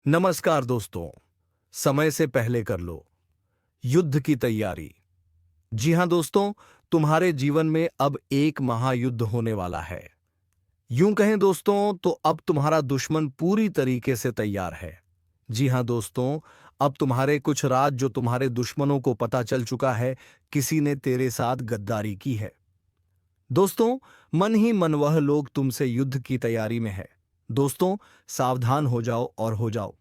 नमस्कार दोस्तों। समय से पहले कर लो युद्ध की तैयारी। जी हां दोस्तों, तुम्हारे जीवन में अब एक महायुद्ध होने वाला है। यूं कहें दोस्तों तो अब तुम्हारा दुश्मन पूरी तरीके से तैयार है। जी हां दोस्तों, अब तुम्हारे कुछ राज जो तुम्हारे दुश्मनों को पता चल चुका है, किसी ने तेरे साथ गद्दारी की है। दोस्तों, मन ही मन वह लोग तुमसे युद्ध की तैयारी में है। दोस्तों, सावधान हो जाओ और हो जाओ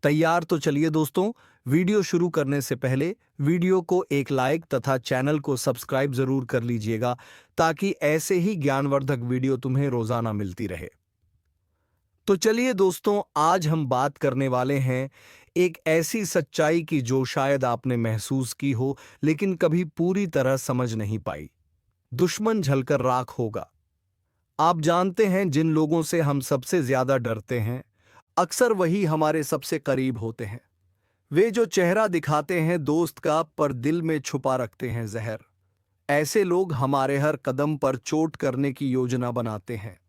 तैयार। तो चलिए दोस्तों, वीडियो शुरू करने से पहले वीडियो को एक लाइक तथा चैनल को सब्सक्राइब जरूर कर लीजिएगा, ताकि ऐसे ही ज्ञानवर्धक वीडियो तुम्हें रोजाना मिलती रहे। तो चलिए दोस्तों, आज हम बात करने वाले हैं एक ऐसी सच्चाई की जो शायद आपने महसूस की हो, लेकिन कभी पूरी तरह समझ नहीं पाई। दुश्मन झलकर राख होगा। आप जानते हैं, जिन लोगों से हम सबसे ज्यादा डरते हैं, अक्सर वही हमारे सबसे करीब होते हैं। वे जो चेहरा दिखाते हैं दोस्त का, पर दिल में छुपा रखते हैं जहर। ऐसे लोग हमारे हर कदम पर चोट करने की योजना बनाते हैं।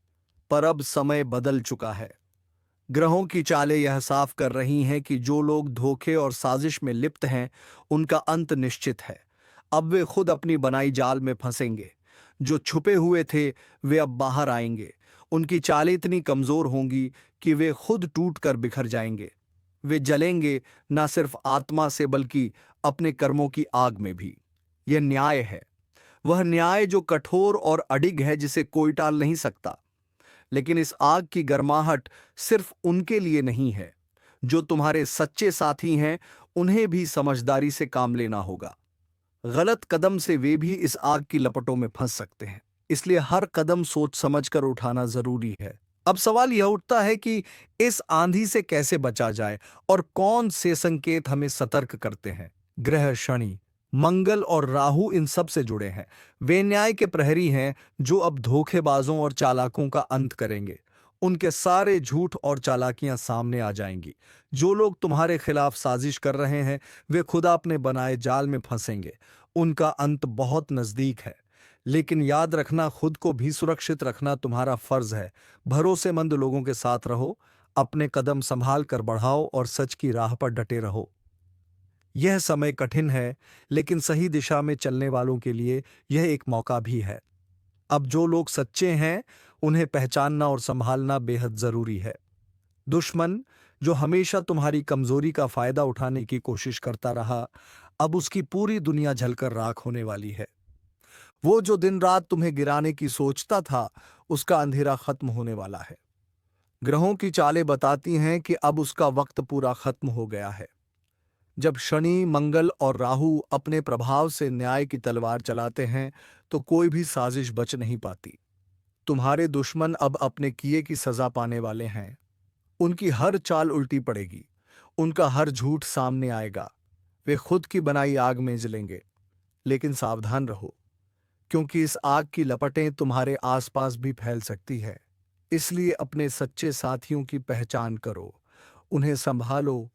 पर अब समय बदल चुका है। ग्रहों की चालें यह साफ कर रही हैं कि जो लोग धोखे और साजिश में लिप्त हैं, उनका अंत निश्चित है। अब वे खुद अपनी बनाई जाल में फंसेंगे। जो छुपे हुए थे, वे अब बाहर आएंगे। उनकी चालें इतनी कमजोर होंगी कि वे खुद टूट कर बिखर जाएंगे। वे जलेंगे, ना सिर्फ आत्मा से बल्कि अपने कर्मों की आग में भी। यह न्याय है, वह न्याय जो कठोर और अडिग है, जिसे कोई टाल नहीं सकता। लेकिन इस आग की गर्माहट सिर्फ उनके लिए नहीं है। जो तुम्हारे सच्चे साथी हैं, उन्हें भी समझदारी से काम लेना होगा। गलत कदम से वे भी इस आग की लपटों में फंस सकते हैं। इसलिए हर कदम सोच समझकर उठाना जरूरी है। अब सवाल यह उठता है कि इस आंधी से कैसे बचा जाए और कौन से संकेत हमें सतर्क करते हैं। ग्रह शनि, मंगल और राहु इन सब से जुड़े हैं। वे न्याय के प्रहरी हैं, जो अब धोखेबाजों और चालाकों का अंत करेंगे। उनके सारे झूठ और चालाकियां सामने आ जाएंगी। जो लोग तुम्हारे खिलाफ साजिश कर रहे हैं, वे खुदा अपने बनाए जाल में फंसेंगे। उनका अंत बहुत नजदीक है। लेकिन याद रखना, खुद को भी सुरक्षित रखना तुम्हारा फर्ज है। भरोसेमंद लोगों के साथ रहो, अपने कदम संभाल कर बढ़ाओ और सच की राह पर डटे रहो। यह समय कठिन है, लेकिन सही दिशा में चलने वालों के लिए यह एक मौका भी है। अब जो लोग सच्चे हैं, उन्हें पहचानना और संभालना बेहद जरूरी है। दुश्मन जो हमेशा तुम्हारी कमजोरी का फायदा उठाने की कोशिश करता रहा, अब उसकी पूरी दुनिया जलकर राख होने वाली है। वो जो दिन रात तुम्हें गिराने की सोचता था, उसका अंधेरा खत्म होने वाला है। ग्रहों की चालें बताती हैं कि अब उसका वक्त पूरा खत्म हो गया है। जब शनि, मंगल और राहु अपने प्रभाव से न्याय की तलवार चलाते हैं, तो कोई भी साजिश बच नहीं पाती। तुम्हारे दुश्मन अब अपने किए की सजा पाने वाले हैं। उनकी हर चाल उल्टी पड़ेगी, उनका हर झूठ सामने आएगा। वे खुद की बनाई आग में जलेंगे। लेकिन सावधान रहो, क्योंकि इस आग की लपटें तुम्हारे आसपास भी फैल सकती है। इसलिए अपने सच्चे साथियों की पहचान करो, उन्हें संभालो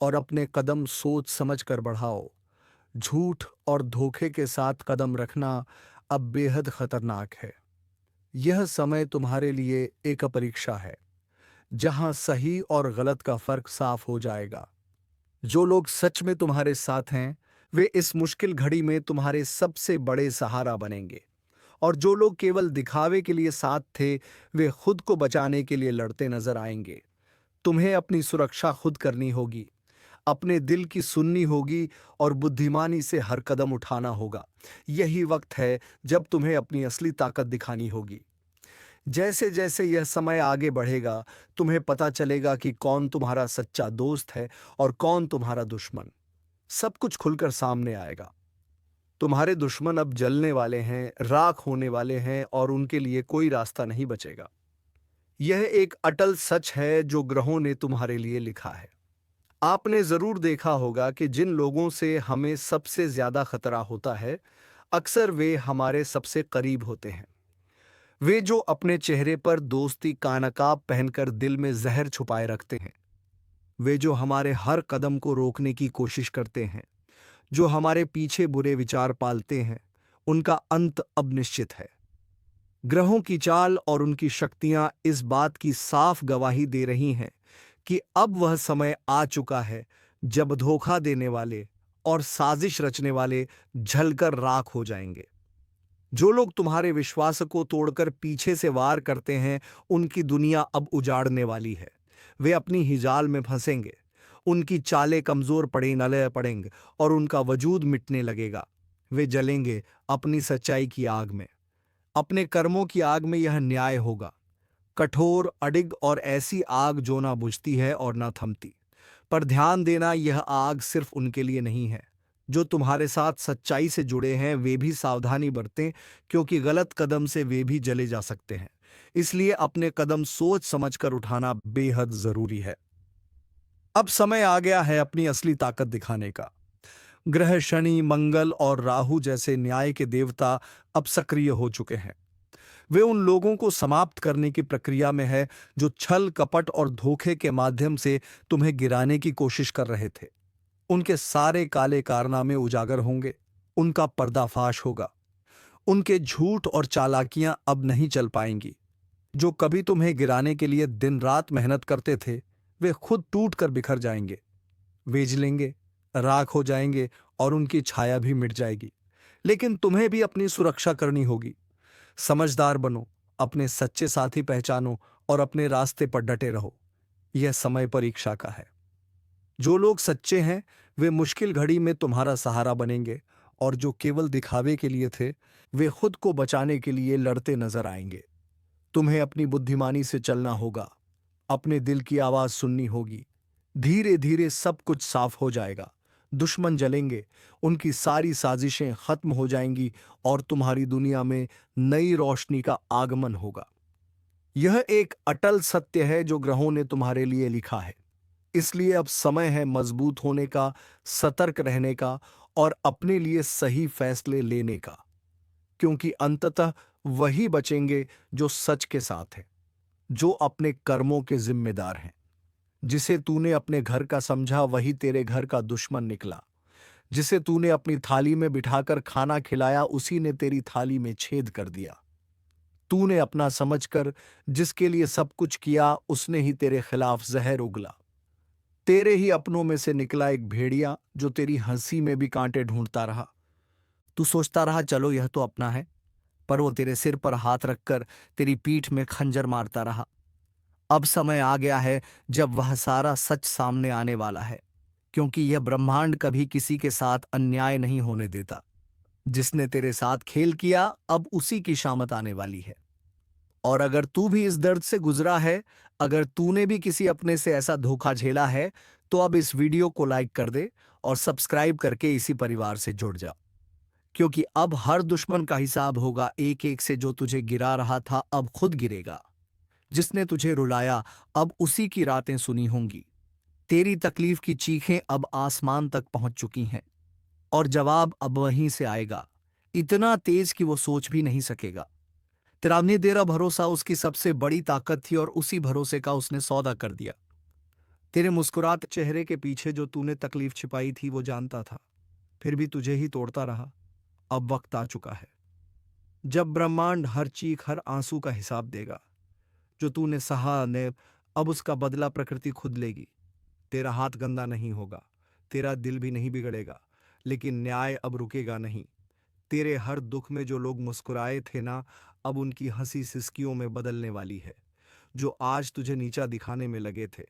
और अपने कदम सोच समझ कर बढ़ाओ। झूठ और धोखे के साथ कदम रखना अब बेहद खतरनाक है। यह समय तुम्हारे लिए एक परीक्षा है, जहां सही और गलत का फर्क साफ हो जाएगा। जो लोग सच में तुम्हारे साथ हैं, वे इस मुश्किल घड़ी में तुम्हारे सबसे बड़े सहारा बनेंगे। और जो लोग केवल दिखावे के लिए साथ थे, वे खुद को बचाने के लिए लड़ते नजर आएंगे। तुम्हें अपनी सुरक्षा खुद करनी होगी, अपने दिल की सुननी होगी और बुद्धिमानी से हर कदम उठाना होगा। यही वक्त है जब तुम्हें अपनी असली ताकत दिखानी होगी। जैसे जैसे यह समय आगे बढ़ेगा, तुम्हें पता चलेगा कि कौन तुम्हारा सच्चा दोस्त है और कौन तुम्हारा दुश्मन। सब कुछ खुलकर सामने आएगा। तुम्हारे दुश्मन अब जलने वाले हैं, राख होने वाले हैं और उनके लिए कोई रास्ता नहीं बचेगा। यह एक अटल सच है जो ग्रहों ने तुम्हारे लिए लिखा है। आपने जरूर देखा होगा कि जिन लोगों से हमें सबसे ज्यादा खतरा होता है, अक्सर वे हमारे सबसे करीब होते हैं। वे जो अपने चेहरे पर दोस्ती का नकाब पहनकर दिल में जहर छुपाए रखते हैं। वे जो हमारे हर कदम को रोकने की कोशिश करते हैं, जो हमारे पीछे बुरे विचार पालते हैं, उनका अंत अब निश्चित है। ग्रहों की चाल और उनकी शक्तियां इस बात की साफ गवाही दे रही हैं कि अब वह समय आ चुका है जब धोखा देने वाले और साजिश रचने वाले झलकर राख हो जाएंगे। जो लोग तुम्हारे विश्वास को तोड़कर पीछे से वार करते हैं, उनकी दुनिया अब उजाड़ने वाली है। वे अपनी ही जाल में फंसेंगे। उनकी चालें कमजोर पड़े नले पड़ेंगे और उनका वजूद मिटने लगेगा। वे जलेंगे अपनी सच्चाई की आग में। अपने कर्मों की आग में यह न्याय होगा। कठोर, अडिग और ऐसी आग जो ना बुझती है और ना थमती। पर ध्यान देना, यह आग सिर्फ उनके लिए नहीं है। जो तुम्हारे साथ सच्चाई से जुड़े हैं वे भी सावधानी बरतें, क्योंकि गलत कदम से वे भी जले जा सकते हैं। इसलिए अपने कदम सोच समझकर उठाना बेहद जरूरी है। अब समय आ गया है अपनी असली ताकत दिखाने का। ग्रह शनि, मंगल और राहु जैसे न्याय के देवता अब सक्रिय हो चुके हैं। वे उन लोगों को समाप्त करने की प्रक्रिया में है जो छल, कपट और धोखे के माध्यम से तुम्हें गिराने की कोशिश कर रहे थे। उनके सारे काले कारनामे उजागर होंगे। उनका पर्दाफाश होगा। उनके झूठ और चालाकियां अब नहीं चल पाएंगी। जो कभी तुम्हें गिराने के लिए दिन रात मेहनत करते थे, वे खुद टूट कर बिखर जाएंगे। वे जलेंगे, राख हो जाएंगे और उनकी छाया भी मिट जाएगी। लेकिन तुम्हें भी अपनी सुरक्षा करनी होगी। समझदार बनो, अपने सच्चे साथी पहचानो और अपने रास्ते पर डटे रहो। यह समय परीक्षा का है। जो लोग सच्चे हैं वे मुश्किल घड़ी में तुम्हारा सहारा बनेंगे, और जो केवल दिखावे के लिए थे वे खुद को बचाने के लिए लड़ते नजर आएंगे। तुम्हें अपनी बुद्धिमानी से चलना होगा। अपने दिल की आवाज सुननी होगी। धीरे धीरे सब कुछ साफ हो जाएगा। दुश्मन जलेंगे, उनकी सारी साजिशें खत्म हो जाएंगी और तुम्हारी दुनिया में नई रोशनी का आगमन होगा। यह एक अटल सत्य है जो ग्रहों ने तुम्हारे लिए लिखा है। इसलिए अब समय है मजबूत होने का, सतर्क रहने का और अपने लिए सही फैसले लेने का। क्योंकि अंततः वही बचेंगे जो सच के साथ हैं, जो अपने कर्मों के जिम्मेदार हैं। जिसे तूने अपने घर का समझा वही तेरे घर का दुश्मन निकला। जिसे तूने अपनी थाली में बिठाकर खाना खिलाया उसी ने तेरी थाली में छेद कर दिया। तूने अपना समझकर जिसके लिए सब कुछ किया उसने ही तेरे खिलाफ जहर उगला। तेरे ही अपनों में से निकला एक भेड़िया जो तेरी हंसी में भी कांटे ढूंढता रहा। तू सोचता रहा चलो यह तो अपना है, पर वो तेरे सिर पर हाथ रखकर तेरी पीठ में खंजर मारता रहा। अब समय आ गया है जब वह सारा सच सामने आने वाला है, क्योंकि यह ब्रह्मांड कभी किसी के साथ अन्याय नहीं होने देता। जिसने तेरे साथ खेल किया अब उसी की शामत आने वाली है। और अगर तू भी इस दर्द से गुजरा है, अगर तूने भी किसी अपने से ऐसा धोखा झेला है, तो अब इस वीडियो को लाइक कर दे और सब्सक्राइब करके इसी परिवार से जुड़ जा। क्योंकि अब हर दुश्मन का हिसाब होगा। एक एक से जो तुझे गिरा रहा था अब खुद गिरेगा। जिसने तुझे रुलाया अब उसी की रातें सुनी होंगी। तेरी तकलीफ की चीखें अब आसमान तक पहुंच चुकी हैं और जवाब अब वहीं से आएगा, इतना तेज कि वो सोच भी नहीं सकेगा। तेरा तेरा भरोसा उसकी सबसे बड़ी ताकत थी और उसी भरोसे का उसने सौदा कर दिया। तेरे मुस्कुराते चेहरे के पीछे जो तूने तकलीफ छिपाई थी वो जानता था, फिर भी तुझे ही तोड़ता रहा। अब वक्त आ चुका है जब ब्रह्मांड हर चीख, हर आंसू का हिसाब देगा। जो तूने सहा ने अब उसका बदला प्रकृति खुद लेगी। तेरा हाथ गंदा नहीं होगा, तेरा दिल भी नहीं बिगड़ेगा, लेकिन न्याय अब रुकेगा नहीं। तेरे हर दुख में जो लोग मुस्कुराए थे ना, अब उनकी हंसी सिसकियों में बदलने वाली है। जो आज तुझे नीचा दिखाने में लगे थे,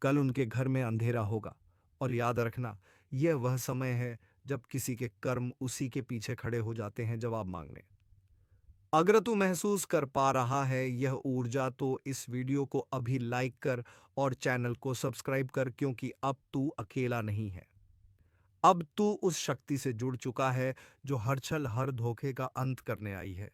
कल उनके घर में अंधेरा होगा। और याद रखना, यह वह समय है जब किसी के कर्म उसी के पीछे खड़े हो जाते हैं जवाब मांगने। अगर तू महसूस कर पा रहा है यह ऊर्जा, तो इस वीडियो को अभी लाइक कर और चैनल को सब्सक्राइब कर, क्योंकि अब तू अकेला नहीं है। अब तू उस शक्ति से जुड़ चुका है जो हर छल, हर धोखे का अंत करने आई है।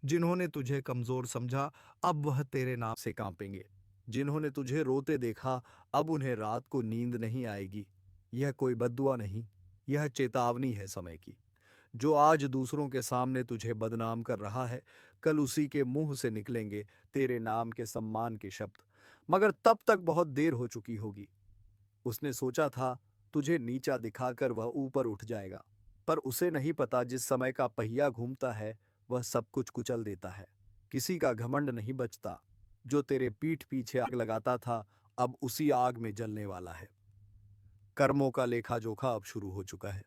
जिन्होंने तुझे कमजोर समझा अब वह तेरे नाम से कांपेंगे। जिन्होंने तुझे रोते देखा अब उन्हें रात को नींद नहीं आएगी। यह कोई बद्दुआ नहीं, यह चेतावनी है समय की। जो आज दूसरों के सामने तुझे बदनाम कर रहा है, कल उसी के मुंह से निकलेंगे तेरे नाम के सम्मान के शब्द। मगर तब तक बहुत देर हो चुकी होगी। उसने सोचा था तुझे नीचा दिखाकर वह ऊपर उठ जाएगा, पर उसे नहीं पता जिस समय का पहिया घूमता है वह सब कुछ कुचल देता है। किसी का घमंड नहीं बचता। जो तेरे पीठ पीछे आग लगाता था अब उसी आग में जलने वाला है। कर्मों का लेखा जोखा अब शुरू हो चुका है।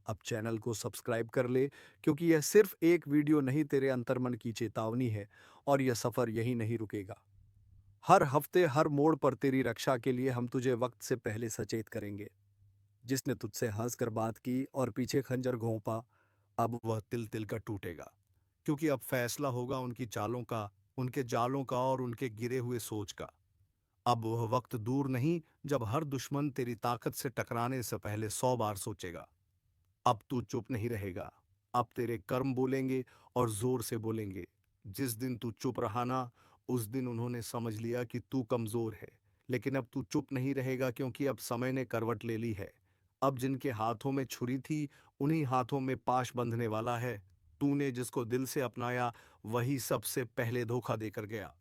अब चैनल को सब्सक्राइब कर ले, क्योंकि यह सिर्फ एक वीडियो नहीं, तेरे अंतर्मन की चेतावनी है। और यह सफर यही नहीं रुकेगा। हर हफ्ते हर मोड़ पर तेरी रक्षा के लिए हम तुझे वक्त से पहले सचेत करेंगे। जिसने तुझसे हंसकर बात की और पीछे खंजर घोंपा, अब वह तिल तिल का टूटेगा। क्योंकि अब फैसला होगा उनकी चालों का, उनके जालों का और उनके गिरे हुए सोच का। अब वह वक्त दूर नहीं जब हर दुश्मन तेरी ताकत से टकराने से पहले 100 बार सोचेगा। अब तू चुप नहीं रहेगा। अब तेरे कर्म बोलेंगे, और जोर से बोलेंगे। जिस दिन तू चुप रहा ना, उस दिन उन्होंने समझ लिया कि तू कमजोर है। लेकिन अब तू चुप नहीं रहेगा, क्योंकि अब समय ने करवट ले ली है। अब जिनके हाथों में छुरी थी, उन्हीं हाथों में पाश बंधने वाला है। तूने जिसको दिल से अपनाया, वही सबसे पहले धोखा देकर गया।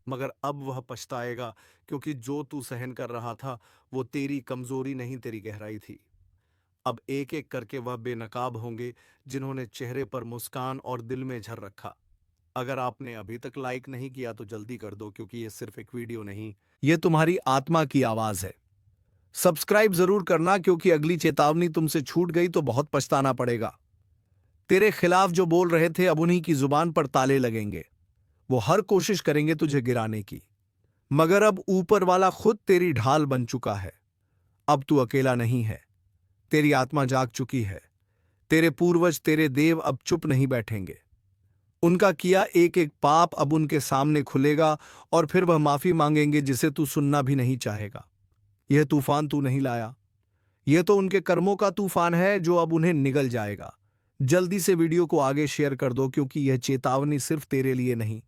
मगर अब वह पछताएगा, क्योंकि जो तू सहन कर रहा था, वो तेरी कमजोरी नहीं, तेरी गहराई थी। अब एक एक करके वह बेनकाब होंगे, जिन्होंने चेहरे पर मुस्कान और दिल में झर रखा। अगर आपने अभी तक लाइक नहीं किया तो जल्दी कर दो, क्योंकि ये सिर्फ एक वीडियो नहीं, ये तुम्हारी आत्मा की आवाज है। सब्सक्राइब जरूर करना, क्योंकि अगली चेतावनी तुमसे छूट गई तो बहुत पछताना पड़ेगा। तेरे खिलाफ जो बोल रहे थे, अब उन्हीं की जुबान पर ताले लगेंगे। वो हर कोशिश करेंगे तुझे गिराने की। मगर अब ऊपर वाला खुद तेरी ढाल बन चुका है। अब तू अकेला नहीं है। तेरी आत्मा जाग चुकी है। तेरे पूर्वज, तेरे देव अब चुप नहीं बैठेंगे। उनका किया एक एक पाप अब उनके सामने खुलेगा, और फिर वह माफी मांगेंगे, जिसे तू सुनना भी नहीं चाहेगा। यह तूफान तू नहीं लाया। यह तो उनके कर्मों का तूफान है, जो अब उन्हें निगल जाएगा। जल्दी से वीडियो को आगे शेयर कर दो, क्योंकि यह चेतावनी सिर्फ तेरे लिए नहीं,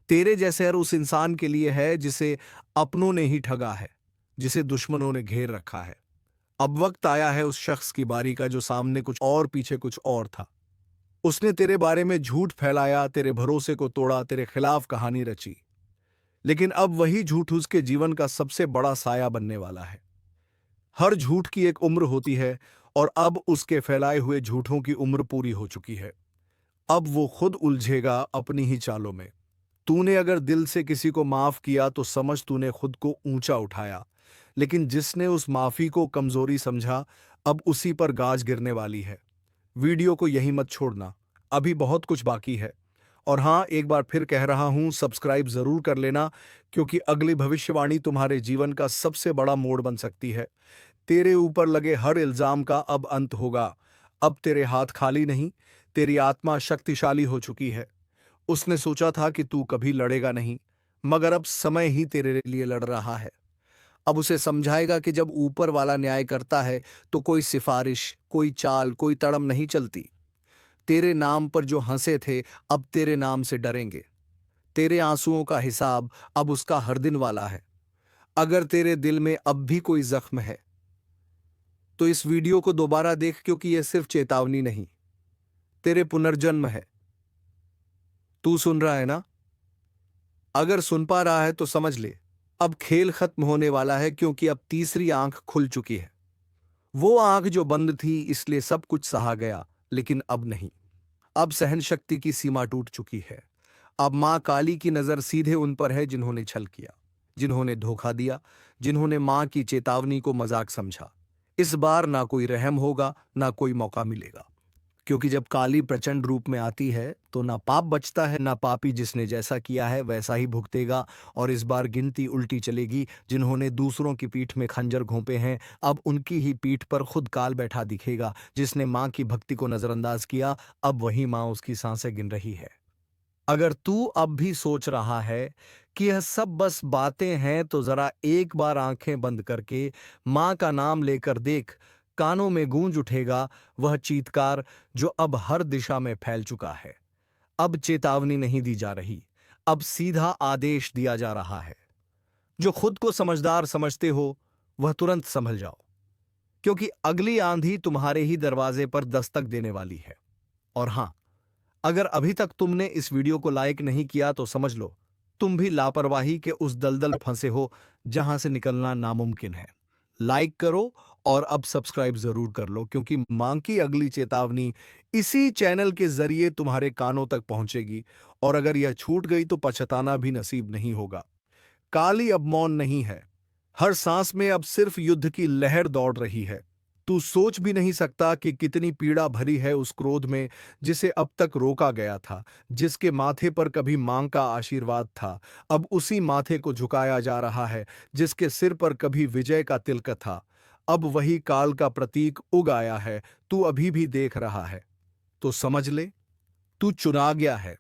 तेरे जैसे हर उस इंसान के लिए है जिसे अपनों ने ही ठगा है, जिसे दुश्मनों ने घेर रखा है। अब वक्त आया है उस शख्स की बारी का, जो सामने कुछ और पीछे कुछ और था। उसने तेरे बारे में झूठ फैलाया, तेरे भरोसे को तोड़ा, तेरे खिलाफ कहानी रची। लेकिन अब वही झूठ उसके जीवन का सबसे बड़ा साया बनने वाला है। हर झूठ की एक उम्र होती है, और अब उसके फैलाए हुए झूठों की उम्र पूरी हो चुकी है। अब वो खुद उलझेगा अपनी ही चालों में। तूने अगर दिल से किसी को माफ किया तो समझ तूने खुद को ऊंचा उठाया। लेकिन जिसने उस माफी को कमजोरी समझा, अब उसी पर गाज गिरने वाली है। वीडियो को यही मत छोड़ना, अभी बहुत कुछ बाकी है। और हाँ, एक बार फिर कह रहा हूं, सब्सक्राइब जरूर कर लेना, क्योंकि अगली भविष्यवाणी तुम्हारे जीवन का सबसे बड़ा मोड़ बन सकती है। तेरे ऊपर लगे हर इल्जाम का अब अंत होगा। अब तेरे हाथ खाली नहीं, तेरी आत्मा शक्तिशाली हो चुकी है। उसने सोचा था कि तू कभी लड़ेगा नहीं, मगर अब समय ही तेरे लिए लड़ रहा है। अब उसे समझाएगा कि जब ऊपर वाला न्याय करता है, तो कोई सिफारिश, कोई चाल, कोई तड़म नहीं चलती। तेरे नाम पर जो हंसे थे, अब तेरे नाम से डरेंगे। तेरे आंसुओं का हिसाब अब उसका हर दिन वाला है। अगर तेरे दिल में अब भी कोई जख्म है, तो इस वीडियो को दोबारा देख, क्योंकि यह सिर्फ चेतावनी नहीं, तेरे पुनर्जन्म है। तू सुन रहा है ना? अगर सुन पा रहा है तो समझ ले, अब खेल खत्म होने वाला है, क्योंकि अब तीसरी आंख खुल चुकी है। वो आंख जो बंद थी, इसलिए सब कुछ सहा गया, लेकिन अब नहीं। अब सहन शक्ति की सीमा टूट चुकी है। अब मां काली की नजर सीधे उन पर है, जिन्होंने छल किया, जिन्होंने धोखा दिया, जिन्होंने मां की चेतावनी को मजाक समझा। इस बार ना कोई रहम होगा, ना कोई मौका मिलेगा। क्योंकि जब काली प्रचंड रूप में आती है, तो ना पाप बचता है, ना पापी जिसने जैसा किया है वैसा ही भुगतेगा। और इस बार गिनती उल्टी चलेगी। जिन्होंने दूसरों की पीठ में खंजर घोंपे हैं, अब उनकी ही पीठ पर खुद काल बैठा दिखेगा। जिसने मां की भक्ति को नजरअंदाज किया, अब वही मां उसकी सांसें गिन रही है। अगर तू अब भी सोच रहा है कि यह सब बस बातें हैं, तो जरा एक बार आंखें बंद करके मां का नाम लेकर देख। कानों में गूंज उठेगा वह चीत्कार, जो अब हर दिशा में फैल चुका है। अब चेतावनी नहीं दी जा रही, अब सीधा आदेश दिया जा रहा है। जो खुद को समझदार समझते हो, वह तुरंत संभल जाओ, क्योंकि अगली आंधी तुम्हारे ही दरवाजे पर दस्तक देने वाली है। और हां, अगर अभी तक तुमने इस वीडियो को लाइक नहीं किया, तो समझ लो तुम भी लापरवाही के उस दलदल फंसे हो, जहां से निकलना नामुमकिन है। लाइक करो, और अब सब्सक्राइब जरूर कर लो, क्योंकि मां की अगली चेतावनी इसी चैनल के जरिए तुम्हारे कानों तक पहुंचेगी। और अगर यह छूट गई तो पछताना भी नसीब नहीं होगा। काली अब मौन नहीं है, हर सांस में अब सिर्फ युद्ध की लहर दौड़ रही है। तू सोच भी नहीं सकता कि कितनी पीड़ा भरी है उस क्रोध में जिसे अब तक रोका गया था। जिसके माथे पर कभी मां का आशीर्वाद था, अब उसी माथे को झुकाया जा रहा है। जिसके सिर पर कभी विजय का तिलक था, अब वही काल का प्रतीक उग आया है। तू अभी भी देख रहा है तो समझ ले, तू चुना गया है।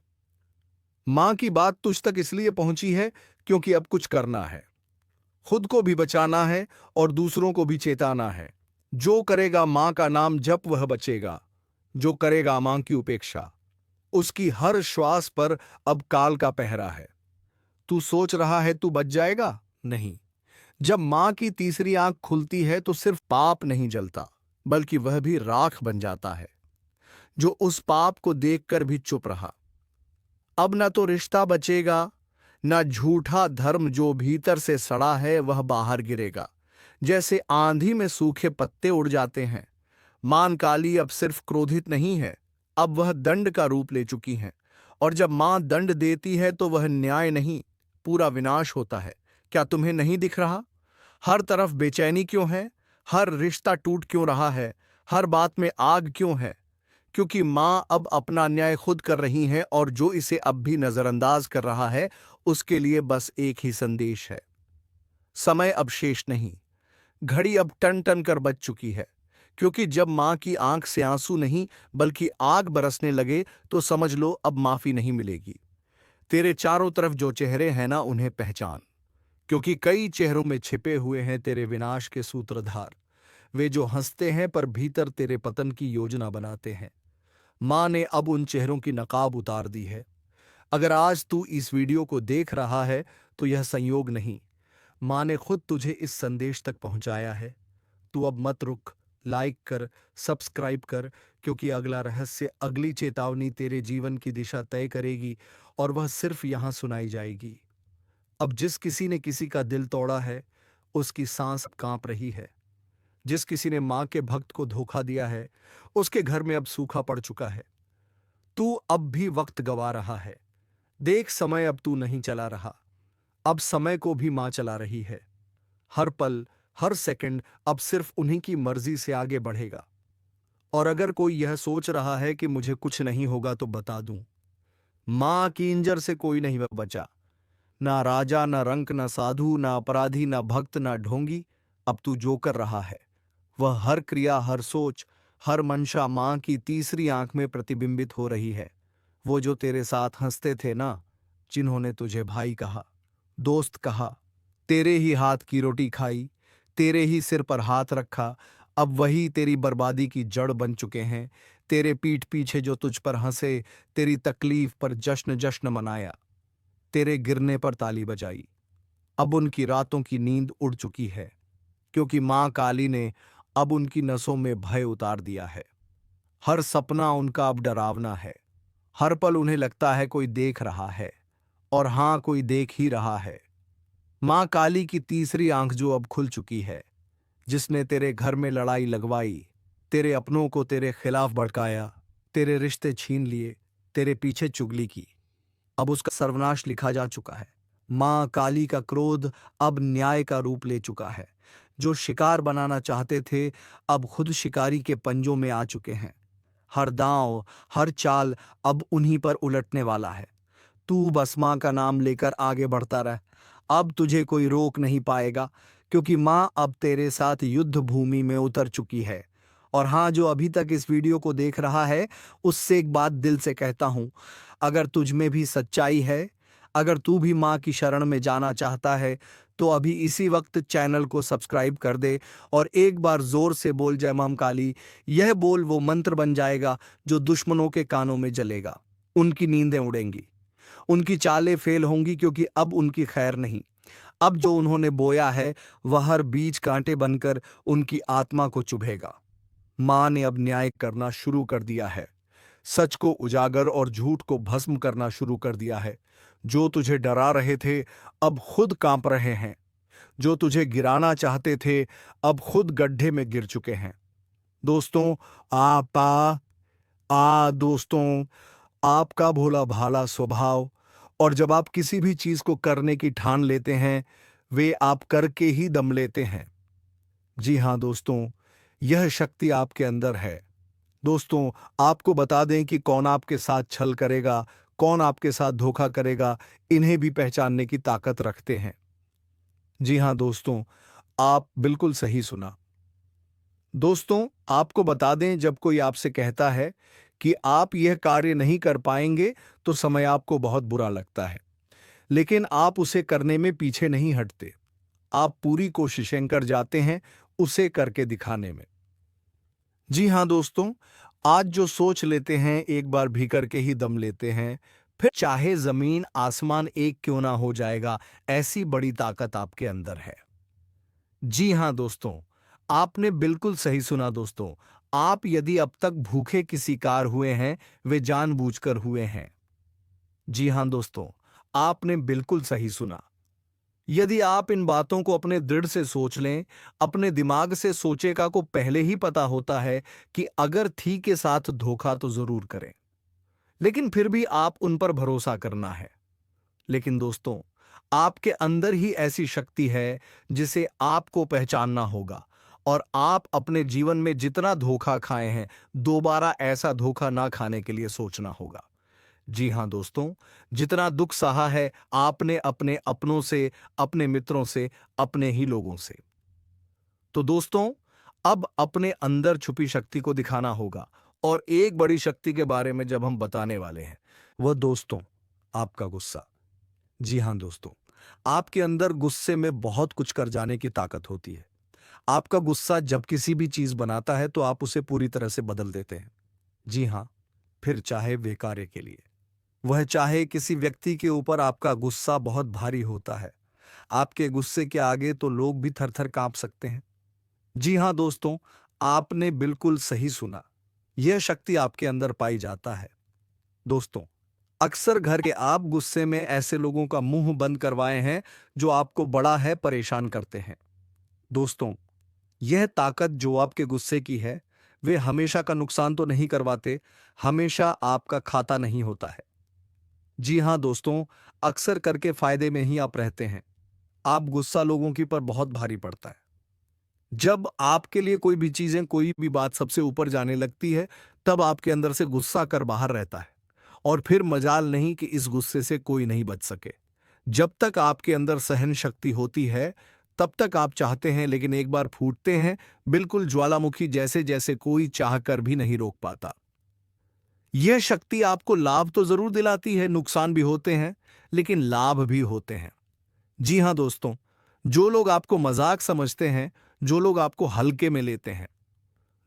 मां की बात तुझ तक इसलिए पहुंची है क्योंकि अब कुछ करना है। खुद को भी बचाना है और दूसरों को भी चेताना है। जो करेगा मां का नाम जप वह बचेगा। जो करेगा मां की उपेक्षा, उसकी हर श्वास पर अब काल का पहरा है। तू सोच रहा है तू बच जाएगा? नहीं। जब मां की तीसरी आंख खुलती है तो सिर्फ पाप नहीं जलता, बल्कि वह भी राख बन जाता है। जो उस पाप को देखकर भी चुप रहा, अब न तो रिश्ता बचेगा, न झूठा धर्म जो भीतर से सड़ा है वह बाहर गिरेगा। जैसे आंधी में सूखे पत्ते उड़ जाते हैं, मां काली अब सिर्फ क्रोधित नहीं है, अब वह दंड का रूप ले चुकी हैं। और जब मां दंड देती है तो वह न्याय नहीं, पूरा विनाश होता है। क्या तुम्हें नहीं दिख रहा? हर तरफ बेचैनी क्यों है? हर रिश्ता टूट क्यों रहा है? हर बात में आग क्यों है? क्योंकि मां अब अपना न्याय खुद कर रही हैं, और जो इसे अब भी नजरअंदाज कर रहा है उसके लिए बस एक ही संदेश है। समय अब शेष नहीं, घड़ी अब टन टन कर बज चुकी है। क्योंकि जब मां की आंख से आंसू नहीं बल्कि आग बरसने लगे तो समझ लो अब माफी नहीं मिलेगी। तेरे चारों तरफ जो चेहरे हैं ना, उन्हें पहचान, क्योंकि कई चेहरों में छिपे हुए हैं तेरे विनाश के सूत्रधार। वे जो हंसते हैं पर भीतर तेरे पतन की योजना बनाते हैं। मां ने अब उन चेहरों की नकाब उतार दी है। अगर आज तू इस वीडियो को देख रहा है तो यह संयोग नहीं, मां ने खुद तुझे इस संदेश तक पहुंचाया है। तू अब मत रुक, लाइक कर, सब्सक्राइब कर, क्योंकि अगला रहस्य, अगली चेतावनी तेरे जीवन की दिशा तय करेगी, और वह सिर्फ यहां सुनाई जाएगी। अब जिस किसी ने किसी का दिल तोड़ा है, उसकी सांस कांप रही है। जिस किसी ने मां के भक्त को धोखा दिया है, उसके घर में अब सूखा पड़ चुका है। तू अब भी वक्त गवा रहा है। देख, समय अब तू नहीं चला रहा, अब समय को भी मां चला रही है। हर पल, हर सेकंड अब सिर्फ उन्हीं की मर्जी से आगे बढ़ेगा। और अगर कोई यह सोच रहा है कि मुझे कुछ नहीं होगा तो बता दूं, मां की इंजर से कोई नहीं बचा। ना राजा, ना रंक, ना साधु, ना अपराधी, ना भक्त, ना ढोंगी। अब तू जो कर रहा है वह हर क्रिया, हर सोच, हर मंशा मां की तीसरी आंख में प्रतिबिंबित हो रही है। वो जो तेरे साथ हंसते थे ना, जिन्होंने तुझे भाई कहा, दोस्त कहा, तेरे ही हाथ की रोटी खाई, तेरे ही सिर पर हाथ रखा, अब वही तेरी बर्बादी की जड़ बन चुके हैं। तेरे पीठ पीछे जो तुझ पर हंसे, तेरी तकलीफ पर जश्न जश्न मनाया, तेरे गिरने पर ताली बजाई, अब उनकी रातों की नींद उड़ चुकी है। क्योंकि मां काली ने अब उनकी नसों में भय उतार दिया है। हर सपना उनका अब डरावना है। हर पल उन्हें लगता है कोई देख रहा है, और हां, कोई देख ही रहा है। मां काली की तीसरी आंख जो अब खुल चुकी है, जिसने तेरे घर में लड़ाई लगवाई, तेरे अपनों को तेरे खिलाफ भड़काया, तेरे रिश्ते छीन लिए, तेरे पीछे चुगली की, अब उसका सर्वनाश लिखा जा चुका है। मां काली का क्रोध अब न्याय का रूप ले चुका है। जो शिकार बनाना चाहते थे, अब खुद शिकारी के पंजों में आ चुके हैं। हर दांव, हर चाल अब उन्हीं पर उलटने वाला है। तू बस मां का नाम लेकर आगे बढ़ता रह, अब तुझे कोई रोक नहीं पाएगा, क्योंकि मां अब तेरे साथ युद्ध भूमि में उतर चुकी है। और हां, जो अभी तक इस वीडियो को देख रहा है, उससे एक बात दिल से कहता हूं, अगर तुझ में भी सच्चाई है, अगर तू भी मां की शरण में जाना चाहता है, तो अभी इसी वक्त चैनल को सब्सक्राइब कर दे और एक बार जोर से बोल जय मां काली। यह बोल वो मंत्र बन जाएगा जो दुश्मनों के कानों में जलेगा। उनकी नींदें उड़ेंगी, उनकी चालें फेल होंगी, क्योंकि अब उनकी खैर नहीं। अब जो उन्होंने बोया है वह हर बीज कांटे बनकर उनकी आत्मा को चुभेगा। मां ने अब न्याय करना शुरू कर दिया है, सच को उजागर और झूठ को भस्म करना शुरू कर दिया है। जो तुझे डरा रहे थे अब खुद कांप रहे हैं। जो तुझे गिराना चाहते थे अब खुद गड्ढे में गिर चुके हैं। दोस्तों, दोस्तों, आपका भोला भाला स्वभाव, और जब आप किसी भी चीज को करने की ठान लेते हैं वे आप करके ही दम लेते हैं। जी हाँ दोस्तों, यह शक्ति आपके अंदर है। दोस्तों, आपको बता दें कि कौन आपके साथ छल करेगा, कौन आपके साथ धोखा करेगा, इन्हें भी पहचानने की ताकत रखते हैं। जी हाँ दोस्तों, आप बिल्कुल सही सुना। दोस्तों, आपको बता दें, जब कोई आपसे कहता है कि आप यह कार्य नहीं कर पाएंगे, तो समय आपको बहुत बुरा लगता है। लेकिन आप उसे करने में पीछे नहीं हटते। आप पूरी कोशिशें कर जाते हैं उसे करके दिखाने में। जी हाँ दोस्तों, आज जो सोच लेते हैं एक बार भी करके ही दम लेते हैं, फिर चाहे जमीन आसमान एक क्यों ना हो जाएगा, ऐसी बड़ी ताकत आपके अंदर है। जी हाँ दोस्तों, आपने बिल्कुल सही सुना दोस्तों। आप यदि अब तक भूखे की शिकार हुए हैं, वे जानबूझकर हुए हैं। जी हाँ दोस्तों, आपने बिल्कुल सही सुना। यदि आप इन बातों को अपने दृढ़ से सोच लें, अपने दिमाग से सोचेगा को पहले ही पता होता है कि अगर थी के साथ धोखा तो जरूर करें, लेकिन फिर भी आप उन पर भरोसा करना है। लेकिन दोस्तों, आपके अंदर ही ऐसी शक्ति है जिसे आपको पहचानना होगा, और आप अपने जीवन में जितना धोखा खाए हैं, दोबारा ऐसा धोखा ना खाने के लिए सोचना होगा। जी हाँ दोस्तों, जितना दुख सहा है आपने अपने अपनों से, अपने मित्रों से, अपने ही लोगों से, तो दोस्तों, अब अपने अंदर छुपी शक्ति को दिखाना होगा। और एक बड़ी शक्ति के बारे में जब हम बताने वाले हैं, वह दोस्तों, आपका गुस्सा। जी हाँ दोस्तों, आपके अंदर गुस्से में बहुत कुछ कर जाने की ताकत होती है। आपका गुस्सा जब किसी भी चीज बनाता है तो आप उसे पूरी तरह से बदल देते हैं। जी हाँ, फिर चाहे वे कार्य के लिए, वह चाहे किसी व्यक्ति के ऊपर आपका गुस्सा बहुत भारी होता है। आपके गुस्से के आगे तो लोग भी थर-थर कांप सकते हैं। जी हाँ दोस्तों, आपने बिल्कुल सही सुना। यह शक्ति आपके अंदर पाई जाता है। दोस्तों, अक्सर घर के आप गुस्से में ऐसे लोगों का मुंह बंद करवाए हैं जो आपको बड़ा है परेशान करते हैं। दोस्तों, यह ताकत जो आपके गुस्से की है, वे हमेशा का नुकसान तो नहीं करवाते, हमेशा आपका खाता नहीं होता है। जी हाँ दोस्तों, अक्सर करके फायदे में ही आप रहते हैं। आप गुस्सा लोगों की पर बहुत भारी पड़ता है। जब आपके लिए कोई भी चीजें, कोई भी बात सबसे ऊपर जाने लगती है, तब आपके अंदर से गुस्सा कर बाहर रहता है, और फिर मजाल नहीं कि इस गुस्से से कोई नहीं बच सके। जब तक आपके अंदर सहन शक्ति होती है, तब तक आप चाहते हैं, लेकिन एक बार फूटते हैं, बिल्कुल ज्वालामुखी जैसे, जैसे कोई चाह कर भी नहीं रोक पाता। यह शक्ति आपको लाभ तो जरूर दिलाती है, नुकसान भी होते हैं, लेकिन लाभ भी होते हैं। जी हाँ दोस्तों, जो लोग आपको मजाक समझते हैं, जो लोग आपको हल्के में लेते हैं,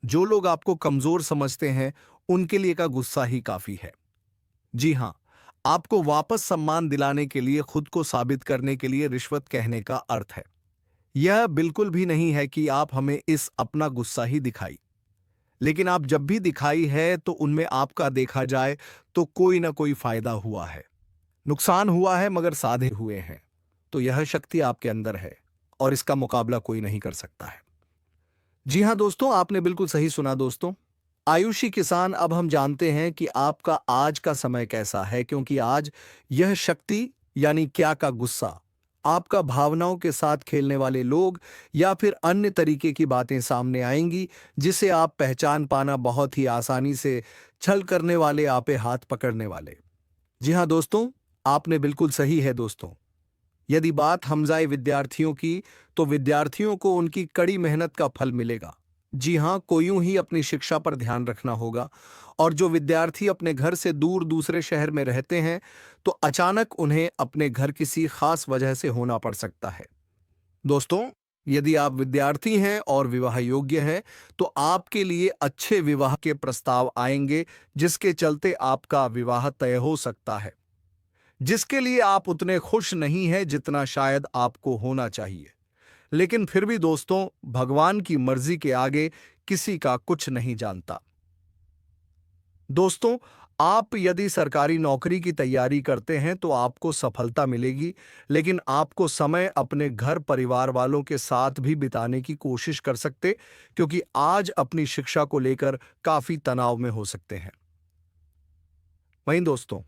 जो लोग आपको कमजोर समझते हैं, उनके लिए का गुस्सा ही काफी है। जी हाँ, आपको वापस सम्मान दिलाने के लिए, खुद को साबित करने के लिए रिश्वत कहने का अर्थ है। यह बिल्कुल भी नहीं है कि आप हमें इस अपना गुस्सा ही दिखाई, लेकिन आप जब भी दिखाई है तो उनमें आपका देखा जाए तो कोई ना कोई फायदा हुआ है, नुकसान हुआ है, मगर साधे हुए हैं। तो यह शक्ति आपके अंदर है, और इसका मुकाबला कोई नहीं कर सकता है। जी हाँ दोस्तों, आपने बिल्कुल सही सुना दोस्तों। आयुषी किसान, अब हम जानते हैं कि आपका आज का समय कैसा है, क्योंकि आज यह शक्ति यानी क्या का गुस्सा, आपका भावनाओं के साथ खेलने वाले लोग या फिर अन्य तरीके की बातें सामने आएंगी, जिसे आप पहचान पाना बहुत ही आसानी से, छल करने वाले, आपे हाथ पकड़ने वाले। जी हाँ दोस्तों, आपने बिल्कुल सही है दोस्तों। यदि बात हमजाए विद्यार्थियों की, तो विद्यार्थियों को उनकी कड़ी मेहनत का फल मिलेगा। जी हाँ, को यूं ही अपनी शिक्षा पर ध्यान रखना होगा। और जो विद्यार्थी अपने घर से दूर दूसरे शहर में रहते हैं, तो अचानक उन्हें अपने घर किसी खास वजह से होना पड़ सकता है। दोस्तों, यदि आप विद्यार्थी हैं और विवाह योग्य हैं, तो आपके लिए अच्छे विवाह के प्रस्ताव आएंगे, जिसके चलते आपका विवाह तय हो सकता है, जिसके लिए आप उतने खुश नहीं हैं जितना शायद आपको होना चाहिए। लेकिन फिर भी दोस्तों, भगवान की मर्जी के आगे किसी का कुछ नहीं जानता। दोस्तों, आप यदि सरकारी नौकरी की तैयारी करते हैं तो आपको सफलता मिलेगी, लेकिन आपको समय अपने घर परिवार वालों के साथ भी बिताने की कोशिश कर सकते, क्योंकि आज अपनी शिक्षा को लेकर काफी तनाव में हो सकते हैं। वहीं दोस्तों,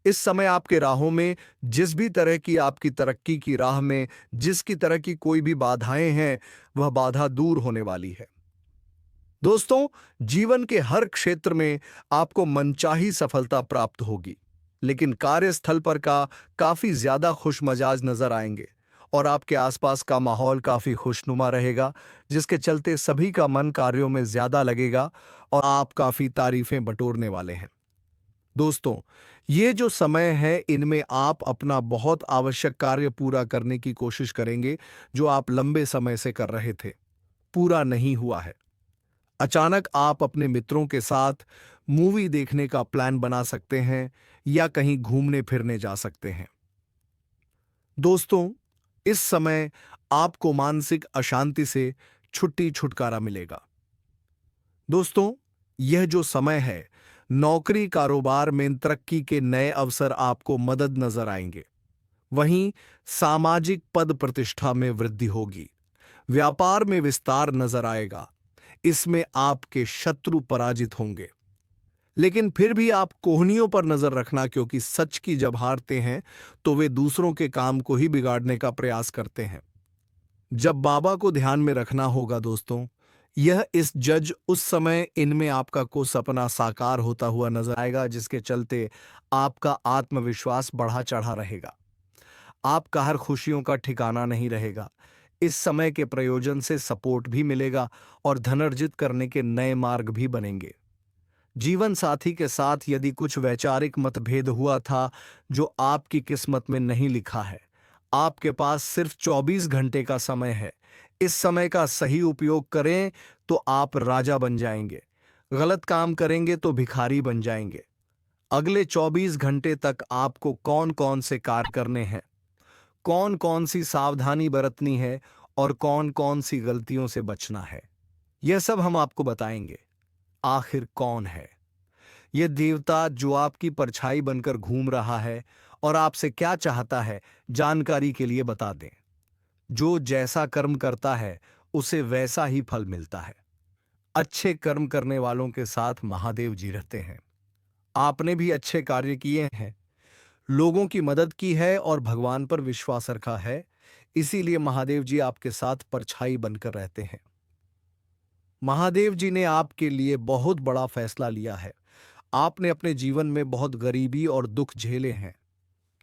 इस समय आपके राहों में जिस भी तरह की आपकी तरक्की की राह में जिसकी तरह की कोई भी बाधाएं हैं, वह बाधा दूर होने वाली है। दोस्तों, जीवन के हर क्षेत्र में आपको मनचाही सफलता प्राप्त होगी, लेकिन कार्यस्थल पर का काफी ज्यादा खुशमजाज नजर आएंगे और आपके आसपास का माहौल काफी खुशनुमा रहेगा, जिसके चलते सभी का मन कार्यों में ज्यादा लगेगा और आप काफी तारीफें बटोरने वाले हैं। दोस्तों, ये जो समय है, इनमें आप अपना बहुत आवश्यक कार्य पूरा करने की कोशिश करेंगे जो आप लंबे समय से कर रहे थे, पूरा नहीं हुआ है। अचानक आप अपने मित्रों के साथ मूवी देखने का प्लान बना सकते हैं या कहीं घूमने फिरने जा सकते हैं। दोस्तों, इस समय आपको मानसिक अशांति से छुटकारा मिलेगा। दोस्तों, यह जो समय है, नौकरी कारोबार में तरक्की के नए अवसर आपको मदद नजर आएंगे। वहीं सामाजिक पद प्रतिष्ठा में वृद्धि होगी। व्यापार में विस्तार नजर आएगा। इसमें आपके शत्रु पराजित होंगे। लेकिन फिर भी आप कोहनियों पर नजर रखना, क्योंकि सच की जब हारते हैं तो वे दूसरों के काम को ही बिगाड़ने का प्रयास करते हैं। जब बाबा को ध्यान में रखना होगा दोस्तों, यह इस जज उस समय इनमें आपका को सपना साकार होता हुआ नजर आएगा, जिसके चलते आपका आत्मविश्वास बढ़ा चढ़ा रहेगा। आपका हर खुशियों का ठिकाना नहीं रहेगा। इस समय के प्रयोजन से सपोर्ट भी मिलेगा और धनर्जित करने के नए मार्ग भी बनेंगे। जीवन साथी के साथ यदि कुछ वैचारिक मतभेद हुआ था जो आपकी किस्मत में नहीं लिखा है, आपके पास सिर्फ 24 घंटे का समय है। इस समय का सही उपयोग करें तो आप राजा बन जाएंगे। गलत काम करेंगे तो भिखारी बन जाएंगे। अगले 24 घंटे तक आपको कौन कौन से कार्य करने हैं, कौन कौन सी सावधानी बरतनी है और कौन कौन सी गलतियों से बचना है, यह सब हम आपको बताएंगे। आखिर कौन है यह देवता जो आपकी परछाई बनकर घूम रहा है और आपसे क्या चाहता है, जानकारी के लिए बता दें। जो जैसा कर्म करता है उसे वैसा ही फल मिलता है। अच्छे कर्म करने वालों के साथ महादेव जी रहते हैं। आपने भी अच्छे कार्य किए हैं, लोगों की मदद की है और भगवान पर विश्वास रखा है, इसीलिए महादेव जी आपके साथ परछाई बनकर रहते हैं। महादेव जी ने आपके लिए बहुत बड़ा फैसला लिया है। आपने अपने जीवन में बहुत गरीबी और दुख झेले हैं,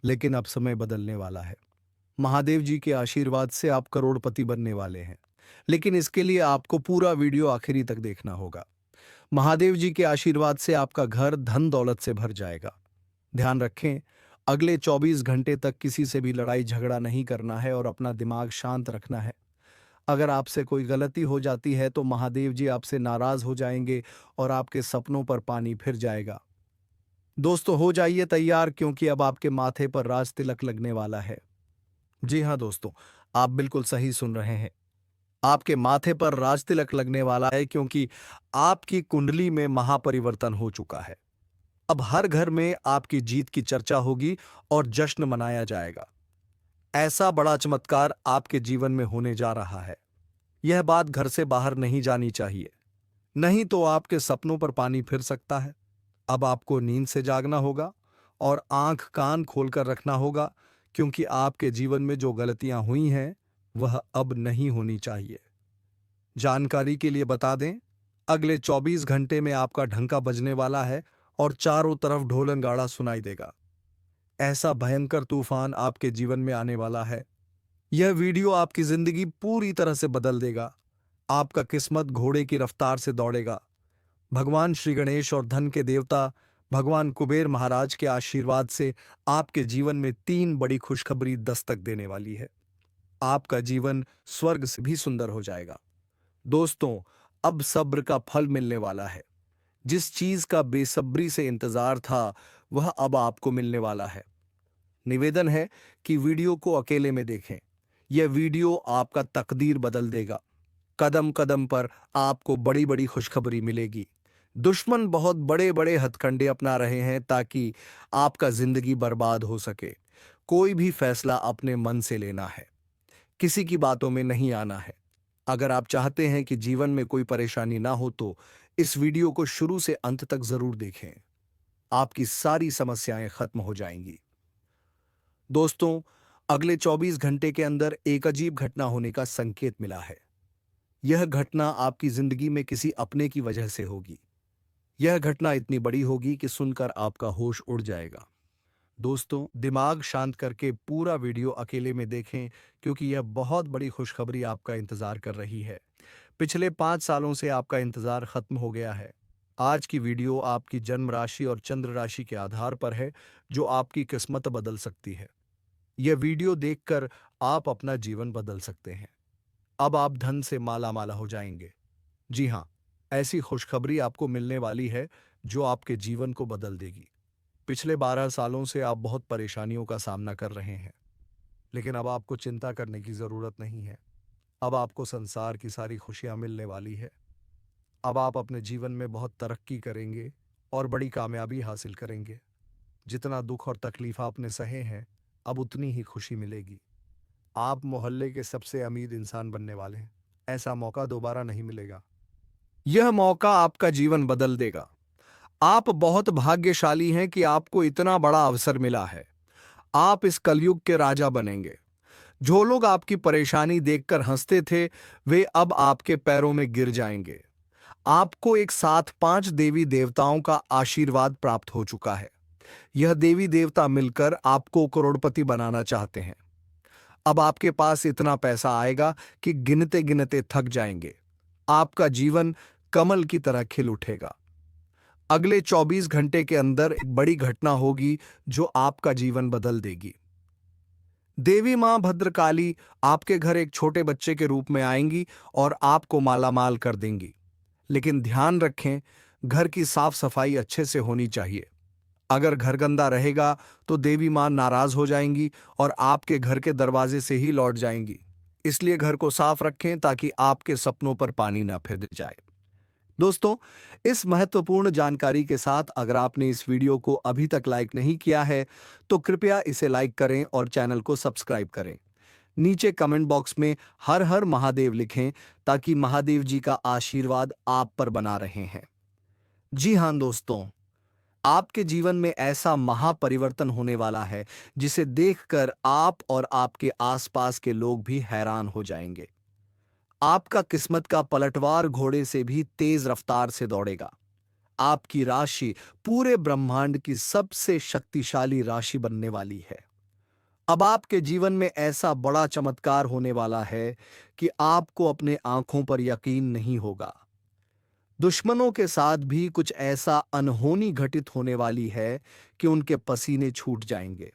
लेकिन अब समय बदलने वाला है। महादेव जी के आशीर्वाद से आप करोड़पति बनने वाले हैं, लेकिन इसके लिए आपको पूरा वीडियो आखिरी तक देखना होगा। महादेव जी के आशीर्वाद से आपका घर धन दौलत से भर जाएगा। ध्यान रखें, अगले 24 घंटे तक किसी से भी लड़ाई झगड़ा नहीं करना है और अपना दिमाग शांत रखना है। अगर आपसे कोई गलती हो जाती है तो महादेव जी आपसे नाराज हो जाएंगे और आपके सपनों पर पानी फिर जाएगा। दोस्तों, हो जाइए तैयार, क्योंकि अब आपके माथे पर राज तिलक लगने वाला है। जी हाँ दोस्तों, आप बिल्कुल सही सुन रहे हैं। आपके माथे पर राज तिलक लगने वाला है, क्योंकि आपकी कुंडली में महापरिवर्तन हो चुका है। अब हर घर में आपकी जीत की चर्चा होगी और जश्न मनाया जाएगा। ऐसा बड़ा चमत्कार आपके जीवन में होने जा रहा है। यह बात घर से बाहर नहीं जानी चाहिए, नहीं तो आपके सपनों पर पानी फिर सकता है। अब आपको नींद से जागना होगा और आंख कान खोलकर रखना होगा, क्योंकि आपके जीवन में जो गलतियां हुई हैं वह अब नहीं होनी चाहिए। जानकारी के लिए बता दें, अगले 24 घंटे में आपका ढंका बजने वाला है और चारों तरफ ढोल नगाड़ा सुनाई देगा। ऐसा भयंकर तूफान आपके जीवन में आने वाला है। यह वीडियो आपकी जिंदगी पूरी तरह से बदल देगा। आपका किस्मत घोड़े की रफ्तार से दौड़ेगा। भगवान श्री गणेश और धन के देवता भगवान कुबेर महाराज के आशीर्वाद से आपके जीवन में 3 बड़ी खुशखबरी दस्तक देने वाली है। आपका जीवन स्वर्ग से भी सुंदर हो जाएगा। दोस्तों, अब सब्र का फल मिलने वाला है। जिस चीज का बेसब्री से इंतजार था वह अब आपको मिलने वाला है। निवेदन है कि वीडियो को अकेले में देखें। यह वीडियो आपका तकदीर बदल देगा। कदम कदम पर आपको बड़ी बड़ी खुशखबरी मिलेगी। दुश्मन बहुत बड़े बड़े हथकंडे अपना रहे हैं ताकि आपका जिंदगी बर्बाद हो सके। कोई भी फैसला अपने मन से लेना है, किसी की बातों में नहीं आना है। अगर आप चाहते हैं कि जीवन में कोई परेशानी ना हो तो इस वीडियो को शुरू से अंत तक जरूर देखें। आपकी सारी समस्याएं खत्म हो जाएंगी। दोस्तों, अगले 24 घंटे के अंदर एक अजीब घटना होने का संकेत मिला है। यह घटना आपकी जिंदगी में किसी अपने की वजह से होगी। यह घटना इतनी बड़ी होगी कि सुनकर आपका होश उड़ जाएगा। दोस्तों, दिमाग शांत करके पूरा वीडियो अकेले में देखें, क्योंकि यह बहुत बड़ी खुशखबरी आपका इंतजार कर रही है। पिछले 5 सालों से आपका इंतजार खत्म हो गया है। आज की वीडियो आपकी जन्म राशि और चंद्र राशि के आधार पर है, जो आपकी किस्मत बदल सकती है। यह वीडियो देखकर आप अपना जीवन बदल सकते हैं। अब आप धन से माला माला हो जाएंगे। जी हाँ, ऐसी खुशखबरी आपको मिलने वाली है जो आपके जीवन को बदल देगी। पिछले 12 सालों से आप बहुत परेशानियों का सामना कर रहे हैं, लेकिन अब आपको चिंता करने की जरूरत नहीं है। अब आपको संसार की सारी खुशियां मिलने वाली है। अब आप अपने जीवन में बहुत तरक्की करेंगे और बड़ी कामयाबी हासिल करेंगे। जितना दुख और तकलीफ आपने सहे हैं, अब उतनी ही खुशी मिलेगी। आप मोहल्ले के सबसे अमीर इंसान बनने वाले हैं। ऐसा मौका दोबारा नहीं मिलेगा। यह मौका आपका जीवन बदल देगा। आप बहुत भाग्यशाली हैं कि आपको इतना बड़ा अवसर मिला है। आप इस कलयुग के राजा बनेंगे। जो लोग आपकी परेशानी देखकर हंसते थे, वे अब आपके पैरों में गिर जाएंगे। आपको एक साथ 5 देवी देवताओं का आशीर्वाद प्राप्त हो चुका है। यह देवी देवता मिलकर आपको करोड़पति बनाना चाहते हैं। अब आपके पास इतना पैसा आएगा कि गिनते गिनते थक जाएंगे। आपका जीवन कमल की तरह खिल उठेगा। अगले 24 घंटे के अंदर एक बड़ी घटना होगी जो आपका जीवन बदल देगी। देवी मां भद्रकाली आपके घर एक छोटे बच्चे के रूप में आएंगी और आपको मालामाल कर देंगी। लेकिन ध्यान रखें, घर की साफ सफाई अच्छे से होनी चाहिए। अगर घर गंदा रहेगा तो देवी मां नाराज हो जाएंगी और आपके घर के दरवाजे से ही लौट जाएंगी। इसलिए घर को साफ रखें ताकि आपके सपनों पर पानी ना फिर जाए। दोस्तों, इस महत्वपूर्ण जानकारी के साथ अगर आपने इस वीडियो को अभी तक लाइक नहीं किया है, तो कृपया इसे लाइक करें और चैनल को सब्सक्राइब करें। नीचे कमेंट बॉक्स में हर हर महादेव लिखें, ताकि महादेव जी का आशीर्वाद आप पर बना रहे हैं। जी हां दोस्तों, आपके जीवन में ऐसा महापरिवर्तन होने वाला है जिसे देखकर आप और आपके आसपास के लोग भी हैरान हो जाएंगे। आपका किस्मत का पलटवार घोड़े से भी तेज रफ्तार से दौड़ेगा। आपकी राशि पूरे ब्रह्मांड की सबसे शक्तिशाली राशि बनने वाली है। अब आपके जीवन में ऐसा बड़ा चमत्कार होने वाला है कि आपको अपने आंखों पर यकीन नहीं होगा। दुश्मनों के साथ भी कुछ ऐसा अनहोनी घटित होने वाली है कि उनके पसीने छूट जाएंगे।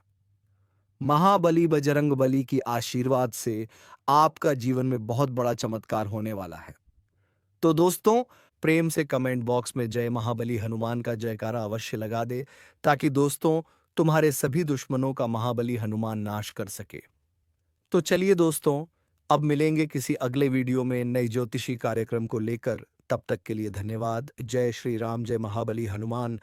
महाबली बजरंगबली की आशीर्वाद से आपका जीवन में बहुत बड़ा चमत्कार होने वाला है। तो दोस्तों, प्रेम से कमेंट बॉक्स में जय महाबली हनुमान का जयकारा अवश्य लगा दे, ताकि दोस्तों तुम्हारे सभी दुश्मनों का महाबली हनुमान नाश कर सके। तो चलिए दोस्तों, अब मिलेंगे किसी अगले वीडियो में नई ज्योतिषी कार्यक्रम को लेकर। तब तक के लिए धन्यवाद। जय श्री राम, जय महाबली हनुमान।